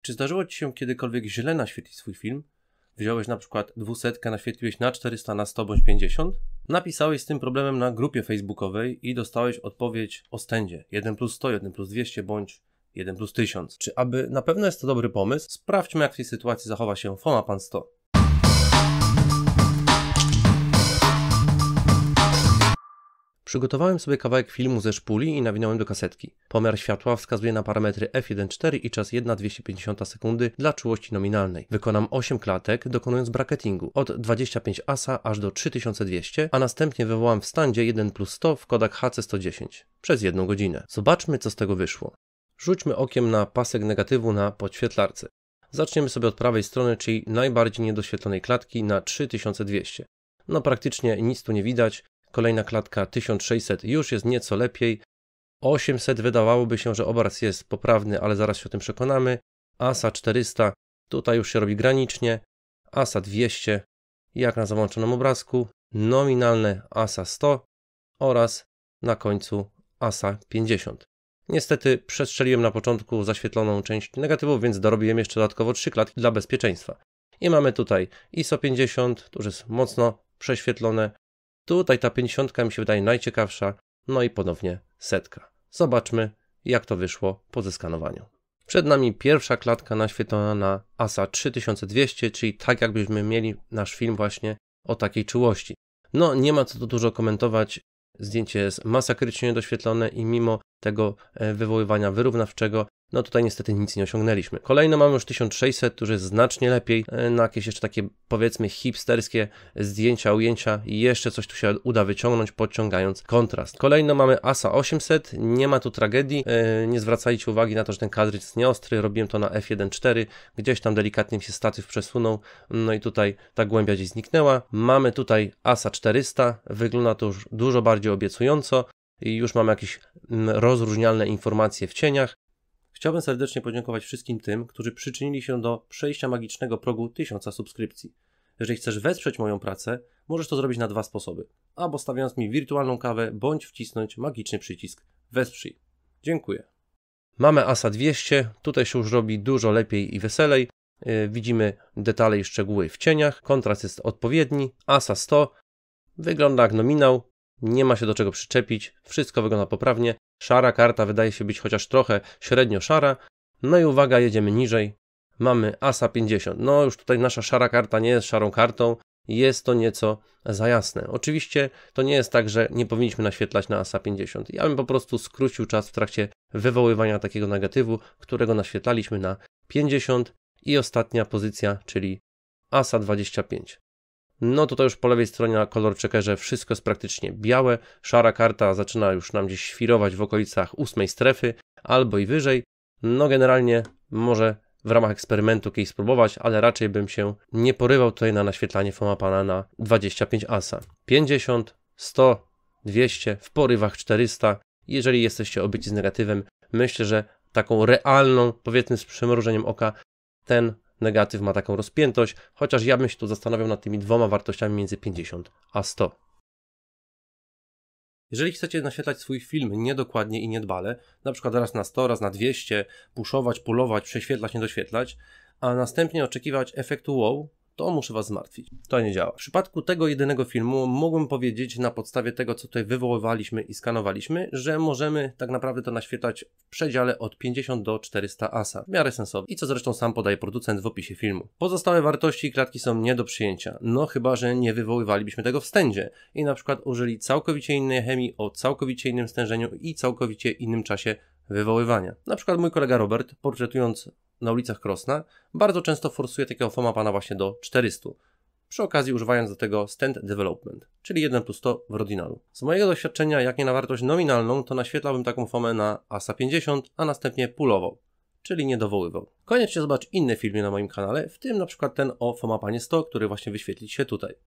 Czy zdarzyło Ci się kiedykolwiek źle naświetlić swój film? Wziąłeś na przykład 200, naświetliłeś na 400, na 100 bądź 50? Napisałeś z tym problemem na grupie facebookowej i dostałeś odpowiedź o stędzie 1+100, 1+200 bądź 1+1000. Czy aby na pewno jest to dobry pomysł? Sprawdźmy, jak w tej sytuacji zachowa się Fomapan 100. Przygotowałem sobie kawałek filmu ze szpuli i nawinąłem do kasetki. Pomiar światła wskazuje na parametry f1.4 i czas 1/250 sekundy dla czułości nominalnej. Wykonam 8 klatek, dokonując bracketingu od 25 ASA aż do 3200, a następnie wywołam w standzie 1+100 w kodach HC110 przez 1 godzinę. Zobaczmy, co z tego wyszło. Rzućmy okiem na pasek negatywu na podświetlarce. Zaczniemy sobie od prawej strony, czyli najbardziej niedoświetlonej klatki na 3200. No praktycznie nic tu nie widać. Kolejna klatka 1600 już jest nieco lepiej. 800 wydawałoby się, że obraz jest poprawny, ale zaraz się o tym przekonamy. ASA 400 tutaj już się robi granicznie. ASA 200 jak na załączonym obrazku. Nominalne ASA 100 oraz na końcu ASA 50. Niestety przestrzeliłem na początku zaświetloną część negatywów, więc dorobiłem jeszcze dodatkowo 3 klatki dla bezpieczeństwa. I mamy tutaj ISO 50, to już jest mocno prześwietlone. Tutaj ta 50 mi się wydaje najciekawsza, no i ponownie 100. Zobaczmy, jak to wyszło po zeskanowaniu. Przed nami pierwsza klatka naświetlona na ASA 3200, czyli tak jakbyśmy mieli nasz film właśnie o takiej czułości. No nie ma co tu dużo komentować, zdjęcie jest masakrycznie niedoświetlone i mimo tego wywoływania wyrównawczego, no tutaj niestety nic nie osiągnęliśmy. Kolejno mamy już 1600, który jest znacznie lepiej, na jakieś jeszcze takie powiedzmy hipsterskie zdjęcia, ujęcia i jeszcze coś tu się uda wyciągnąć, podciągając kontrast. Kolejno mamy ASA 800, nie ma tu tragedii, nie zwracajcie uwagi na to, że ten kadr jest nieostry, robiłem to na f1.4, gdzieś tam delikatnie mi się statyw przesunął, no i tutaj ta głębia gdzieś zniknęła. Mamy tutaj ASA 400, wygląda to już dużo bardziej obiecująco i już mamy jakieś rozróżnialne informacje w cieniach. Chciałbym serdecznie podziękować wszystkim tym, którzy przyczynili się do przejścia magicznego progu 1000 subskrypcji. Jeżeli chcesz wesprzeć moją pracę, możesz to zrobić na 2 sposoby. Albo stawiając mi wirtualną kawę, bądź wcisnąć magiczny przycisk Wesprzyj. Dziękuję. Mamy ASA 200, tutaj się już robi dużo lepiej i weselej. Widzimy detale i szczegóły w cieniach, kontrast jest odpowiedni. ASA 100 wygląda jak nominał, nie ma się do czego przyczepić, wszystko wygląda poprawnie. Szara karta wydaje się być chociaż trochę średnio szara. No i uwaga, jedziemy niżej. Mamy ASA 50. No już tutaj nasza szara karta nie jest szarą kartą. Jest to nieco za jasne. Oczywiście to nie jest tak, że nie powinniśmy naświetlać na ASA 50. Ja bym po prostu skrócił czas w trakcie wywoływania takiego negatywu, którego naświetlaliśmy na 50. I ostatnia pozycja, czyli ASA 25. No tutaj już po lewej stronie na color checkerze wszystko jest praktycznie białe, szara karta zaczyna już nam gdzieś świrować w okolicach 8 strefy albo i wyżej. No generalnie może w ramach eksperymentu kiedyś spróbować, ale raczej bym się nie porywał tutaj na naświetlanie Fomapana na 25 ASA. 50, 100, 200, w porywach 400. Jeżeli jesteście obyci z negatywem, myślę, że taką realną, powiedzmy z przymrużeniem oka, ten negatyw ma taką rozpiętość, chociaż ja bym się tu zastanawiał nad tymi 2 wartościami między 50 a 100. Jeżeli chcecie naświetlać swój film niedokładnie i niedbale, na przykład raz na 100, raz na 200, puszować, pulować, prześwietlać, niedoświetlać, a następnie oczekiwać efektu wow, to muszę Was zmartwić. To nie działa. W przypadku tego jedynego filmu mógłbym powiedzieć na podstawie tego, co tutaj wywoływaliśmy i skanowaliśmy, że możemy tak naprawdę to naświetlać w przedziale od 50 do 400 ASA. W miarę sensownie. I co zresztą sam podaje producent w opisie filmu. Pozostałe wartości i klatki są nie do przyjęcia. No chyba, że nie wywoływalibyśmy tego w stędzie i na przykład użyli całkowicie innej chemii o całkowicie innym stężeniu i całkowicie innym czasie wywoływania. Na przykład mój kolega Robert, portretując na ulicach Krosna, bardzo często forsuje takiego Fomapana właśnie do 400. Przy okazji używając do tego stand development, czyli 1+100 w ordinalu. Z mojego doświadczenia, jak nie na wartość nominalną, to naświetlałbym taką fomę na ASA 50, a następnie pulował, czyli nie dowoływał. Koniecznie zobacz inne filmy na moim kanale, w tym na przykład ten o Fomapanie 100, który właśnie wyświetli się tutaj.